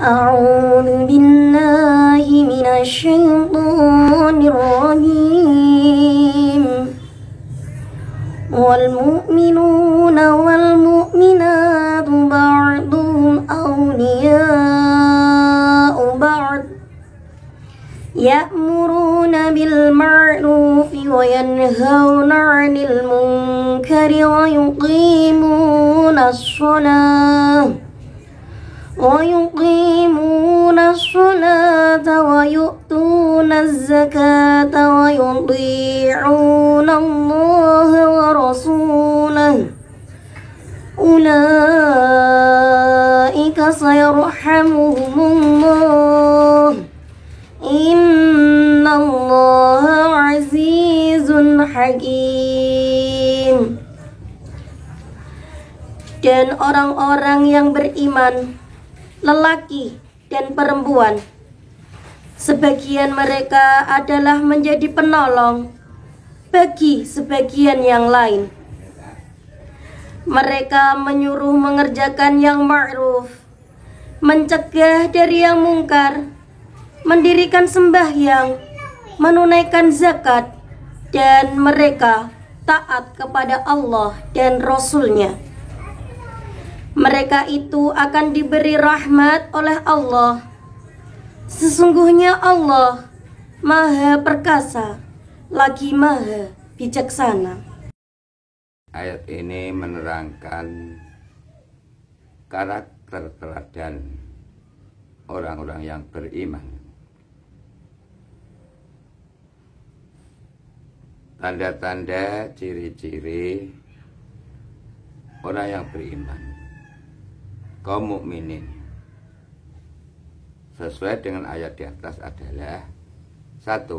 أعوذ بالله من الشيطان الرجيم والمؤمنون والمؤمنات بعضهم أولياء بعض يأمرون بالمعروف وينهون عن المنكر ويقيمون الصلاة ويؤتون الزكاة ويطيعون الله ورسوله أولئك سيرحمهم الله Inna Allah azizun hakim. Dan orang-orang yang beriman, lelaki dan perempuan, sebagian mereka adalah menjadi penolong bagi sebagian yang lain. Mereka menyuruh mengerjakan yang ma'ruf, mencegah dari yang mungkar, mendirikan sembahyang, menunaikan zakat, dan mereka taat kepada Allah dan Rasul-Nya. Mereka itu akan diberi rahmat oleh Allah. Sesungguhnya Allah Maha Perkasa, lagi Maha Bijaksana. Ayat ini menerangkan karakter teladan orang-orang yang beriman. Tanda-tanda ciri-ciri orang yang beriman, kaum mukminin, sesuai dengan ayat di atas adalah: 1.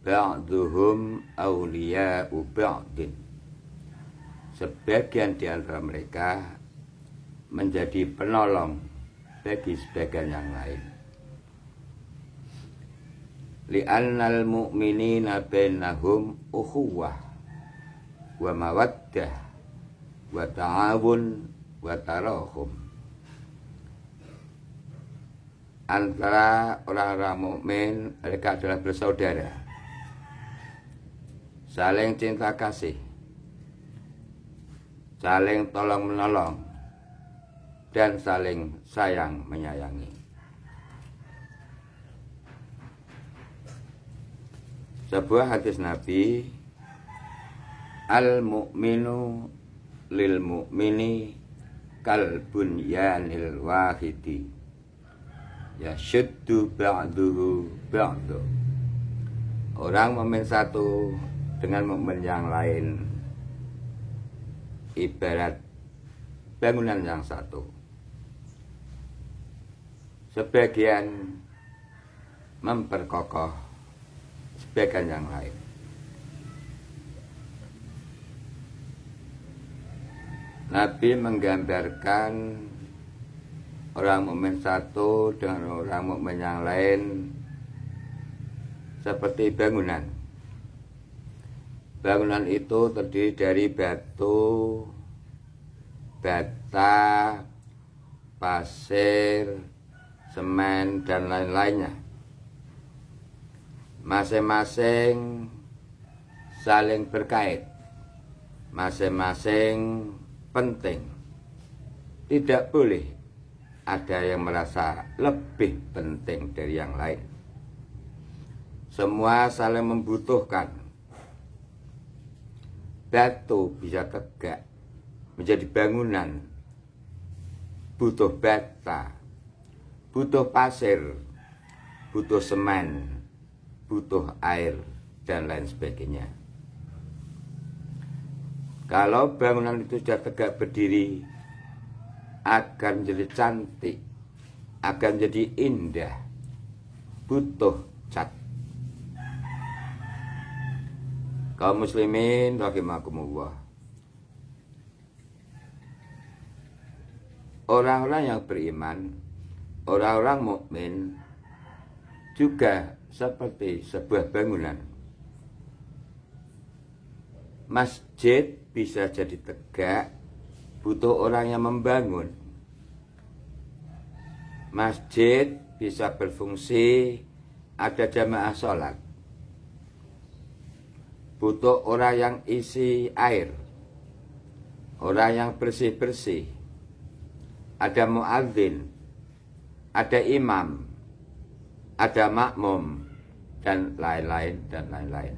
Ba'duhum awliya'u ba'din. Sebagian di antara mereka menjadi penolong bagi sebagian yang lain. Li'annal mu'minina bainahum ukhuwah wa mawaddah wa ta'awun wa tarahum. Antara orang-orang mukmin, mereka adalah bersaudara, saling cinta kasih, saling tolong menolong, dan saling sayang menyayangi. Sebuah hadis Nabi, al-mu'minu lil mu'mini kal bunyanil wahidi yashuddu ba'duhu ba'du. Orang mukmin satu dengan mukmin yang lain ibarat bangunan yang satu. Sebagian memperkokoh sebagian yang lain. Nabi menggambarkan orang mukmin satu dengan orang mukmin yang lain seperti bangunan. Bangunan itu terdiri dari batu, bata, pasir, semen, dan lain-lainnya. Masing-masing saling berkait, masing-masing penting. Tidak boleh ada yang merasa lebih penting dari yang lain. Semua saling membutuhkan. Batu bisa tegak menjadi bangunan, butuh bata, butuh pasir, butuh semen, butuh air, dan lain sebagainya. Kalau bangunan itu sudah tegak berdiri, akan menjadi cantik, akan menjadi indah, butuh cat. Kaum muslimin rahimakumullah, orang-orang yang beriman, orang-orang mukmin juga seperti sebuah bangunan. Masjid bisa jadi tegak, butuh orang yang membangun. Masjid bisa berfungsi, ada jamaah sholat. Butuh orang yang isi air, orang yang bersih-bersih. Ada muadzin, ada imam, ada makmum, dan lain-lain, dan lain-lain.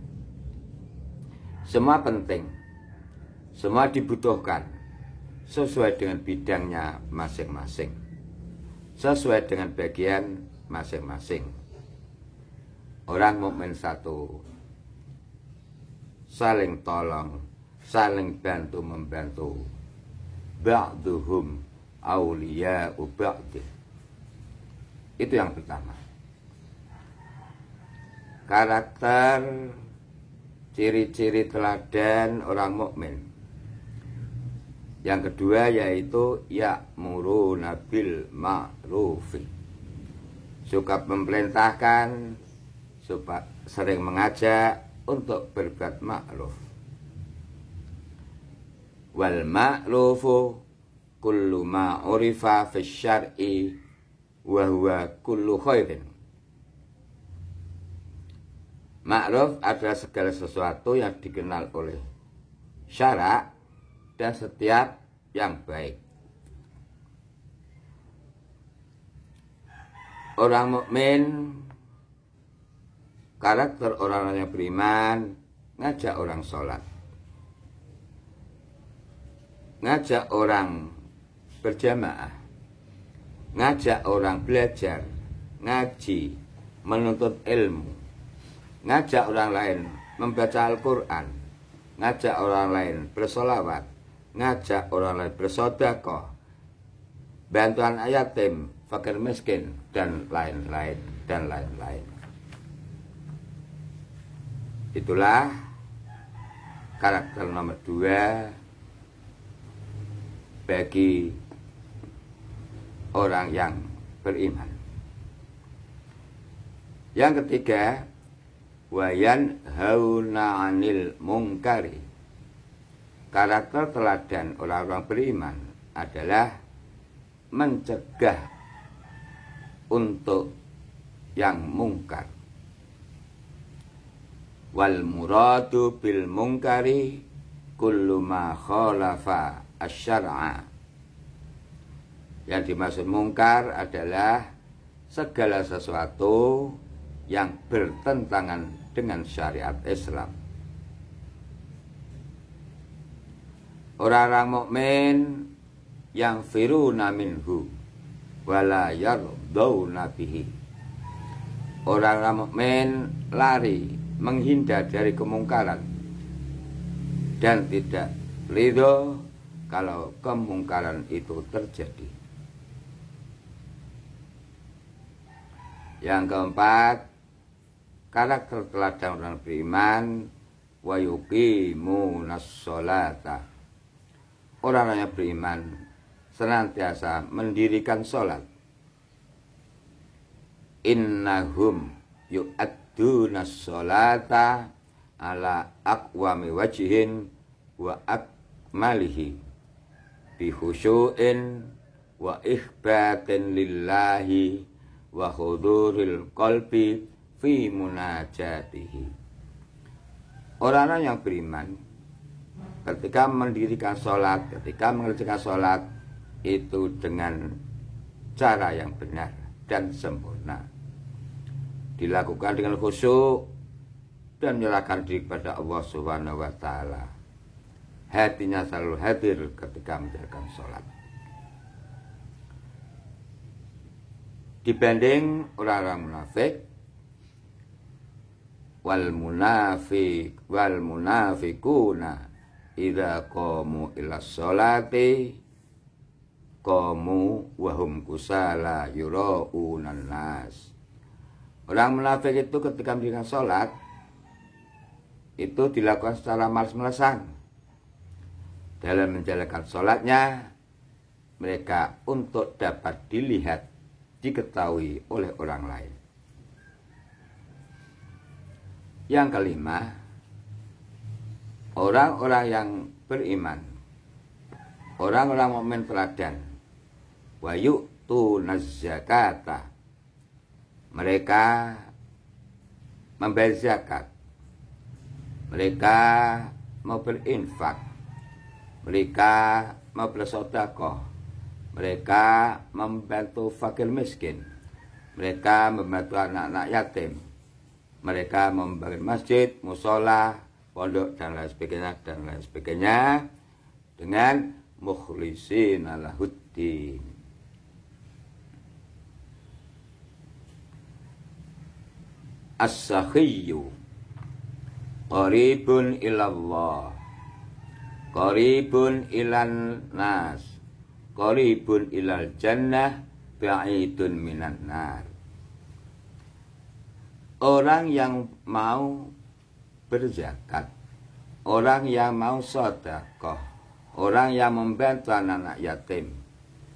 Semua penting, semua dibutuhkan sesuai dengan bidangnya masing-masing, sesuai dengan bagian masing-masing. Orang mukmin satu saling tolong, saling bantu-membantu. Ba'duhum awliya'u ba'dih. Itu yang pertama. Karakter, ciri-ciri teladan orang mukmin. Yang kedua yaitu ya'muruna bil ma'rufi. Suka memerintahkan, sering mengajak untuk berbuat ma'ruf. Wal ma'rufu kullu ma urifa fi syar'i wa huwa kullu khairin. Ma'ruf adalah segala sesuatu yang dikenal oleh syarak dan setiap yang baik. Orang mukmin, karakter orang yang beriman, ngajak orang sholat, ngajak orang berjamaah, ngajak orang belajar, ngaji, menuntut ilmu, ngajak orang lain membaca Al-Quran, ngajak orang lain bersolawat, ngajak orang lain bersedekah, bantuan yatim, fakir miskin, dan lain-lain, dan lain-lain. Itulah karakter nomor 2 bagi orang yang beriman. Yang ketiga, wayan hauna 'anil mungkari. Karakter teladan orang-orang beriman adalah mencegah untuk yang mungkar. Wal muradu bil mungkari kullu ma khalafa asy-syar'a. Yang dimaksud mungkar adalah segala sesuatu yang bertentangan dengan syariat Islam. Orang-orang mukmin yang firuna minhu wala yardawna bihi. Orang-orang mukmin lari, menghindar dari kemungkaran dan tidak ridho kalau kemungkaran itu terjadi. Yang keempat, karakter teladan orang beriman wa yuqimunas sholata. Orang yang beriman senantiasa mendirikan sholat. Innahum yu'addunas sholata ala aqwami wajhin wa akmalihi bi khusyu'in wa ikhbatin lillahi wa huduril qalbi fi munajatihi. Orang-orang yang beriman ketika mendirikan sholat, ketika mengerjakan sholat itu dengan cara yang benar dan sempurna, dilakukan dengan khusyuk dan menyerahkan diri kepada Allah Subhanahu wa taala. Hatinya selalu hadir ketika menjalankan sholat. Dibanding orang-orang munafik, wal munafiquna idza qamu ila sholati qamu wa hum kusala yuraunan nas. Orang munafik itu ketika mendirikan sholat itu dilakukan secara malas-malasan. Dalam menjalankan sholatnya mereka untuk dapat dilihat, diketahui oleh orang lain. Yang kelima, orang-orang yang beriman, orang-orang mukmin teladan, wa yu'tunaz zakata. Mereka membayar zakat. Mereka mau berinfak. Mereka mau bersedekah. Mereka membantu fakir miskin. Mereka membantu anak-anak yatim. Mereka membangun masjid, musola, pondok dan lain sebagainya dengan mukhlishina lahuddin. As-sakhiyyu qaribun ilallah, qaribun ilan nas, qaribun ilal jannah, ba'idun minan nar. Orang yang mau berzakat, orang yang mau sedekah, orang yang membantu anak-anak yatim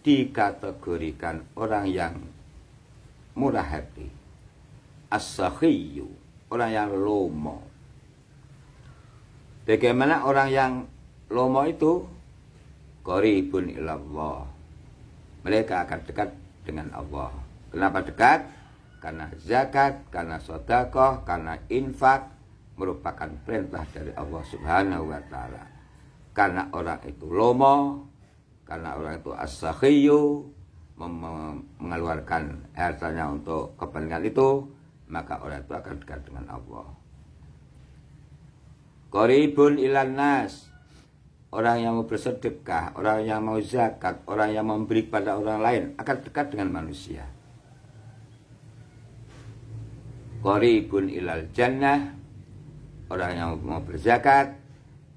dikategorikan orang yang murah hati. As-sakhiyyu, orang yang lomo. Bagaimana orang yang lomo itu? Qaribun ilallah. Mereka akan dekat dengan Allah. Kenapa dekat? Karena zakat, karena sedekah, karena infak merupakan perintah dari Allah Subhanahu wa taala. Karena orang itu lomo, karena orang itu as-sakhiyyu, mengeluarkan hartanya untuk kepentingan itu, maka orang itu akan dekat dengan Allah. Qaribun ilan nas, orang yang mau bersedekah, orang yang mau zakat, orang yang memberi kepada orang lain akan dekat dengan manusia. Qaribun ilal jannah, orang yang mau berzakat,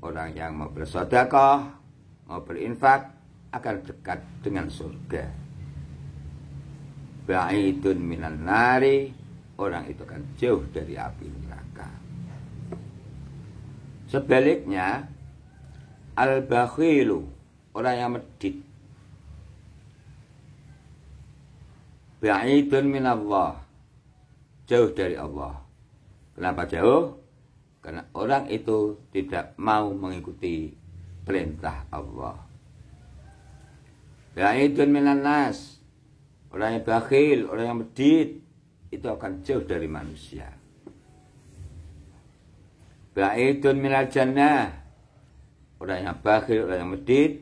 orang yang mau bersedekah, mau berinfak akan dekat dengan surga. Ba'idun minan nari, orang itu akan jauh dari api neraka. Sebaliknya, al-bakhilu, orang yang medit, ba'idun minallah, jauh dari Allah. Kenapa jauh? Karena orang itu tidak mau mengikuti perintah Allah. Ba'idun minan nas, orang yang bakhil, orang yang medit, itu akan jauh dari manusia. Ba'idun minal jannah, orang yang bakhil, orang yang medit,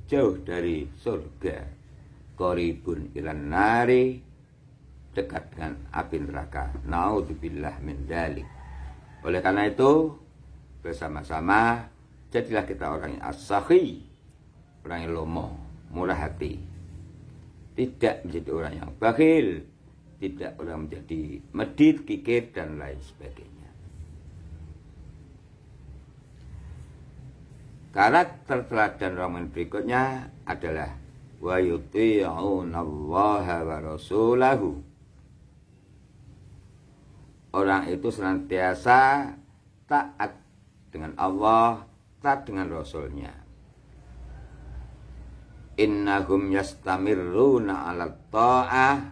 jauh dari surga. Qaribun ilan nari, dekat dengan api neraka. Naudzubillah min dzalik. Oleh karena itu, bersama-sama jadilah kita orang yang as-sakhi, orang yang lomo, murah hati. Tidak menjadi orang yang bakhil, tidak orang menjadi medit, kikir dan lain sebagainya. Karakter teladan orang berikutnya adalah wa yuti'unallaha wa rasulahu. Orang itu senantiasa taat dengan Allah, taat dengan Rasulnya. Innahum yastamirruna ala ta'ah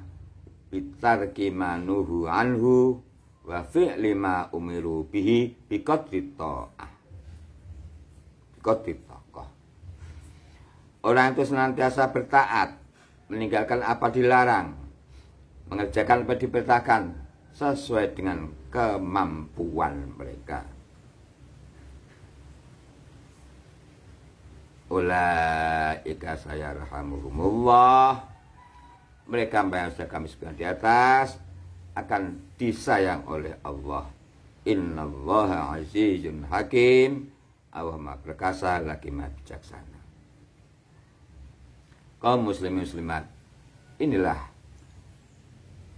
bitarki manuhu anhu wa fi'li ma umiru bihi biqadri ta'ah. Biqadri ta'ah. Orang itu senantiasa bertaat, meninggalkan apa dilarang, mengerjakan apa diperintahkan, sesuai dengan kemampuan mereka. Ulaika sayarhamuhumullah, mereka yang sudah kami sebutkan di atas akan disayang oleh Allah. Innallaha azizun hakim, Allah Maha perkasa lagi Maha bijaksana. Kaum muslimin muslimat, inilah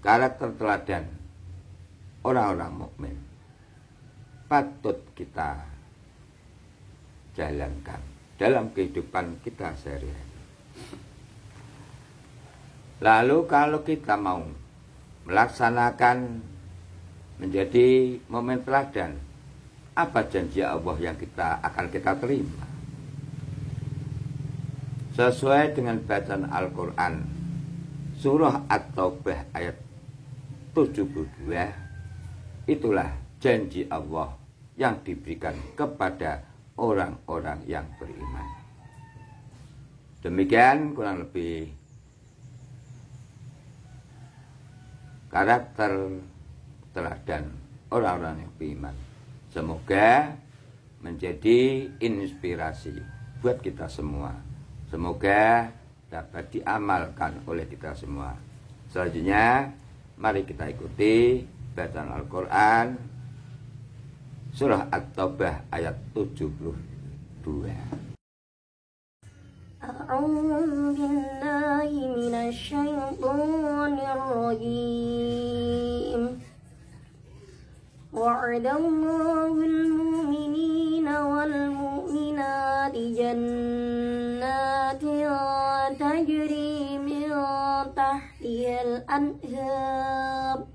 karakter teladan orang-orang mukmin, patut kita jalankan dalam kehidupan kita sehari-hari. Lalu kalau kita mau melaksanakan menjadi momen teladan, apa janji Allah yang akan kita terima? Sesuai dengan bacaan Al-Quran, surah At-Taubah ayat 72, itulah janji Allah yang diberikan kepada orang-orang yang beriman. Demikian kurang lebih karakter teladan orang-orang yang beriman. Semoga menjadi inspirasi buat kita semua. Semoga dapat diamalkan oleh kita semua. Selanjutnya, mari kita ikuti bacaan Al-Quran Surah At-Taubah ayat 72. A'udzu billahi minasyaitonir rajim. Wa'adallahu al-mu'minina wal-mu'minati jannatin tajri min tahtihal anhar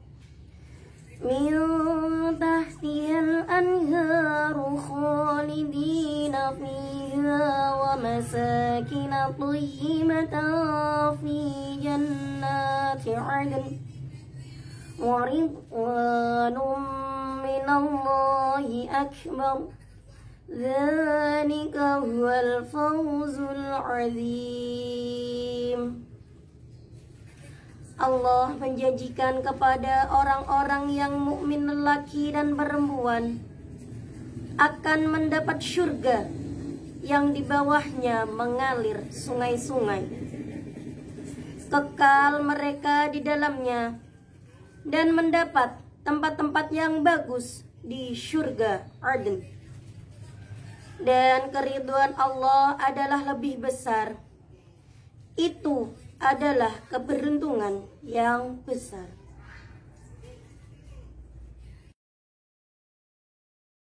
خالدين فيها ومساكن طيبة في جنات عدن ورضوان من الله أكبر ذلك هو الفوز العظيم. Allah menjanjikan kepada orang-orang yang mukmin lelaki dan perempuan akan mendapat surga yang di bawahnya mengalir sungai-sungai. Kekal mereka di dalamnya dan mendapat tempat-tempat yang bagus di surga Aden. Dan keridhaan Allah adalah lebih besar. Itu adalah keberuntungan yang besar.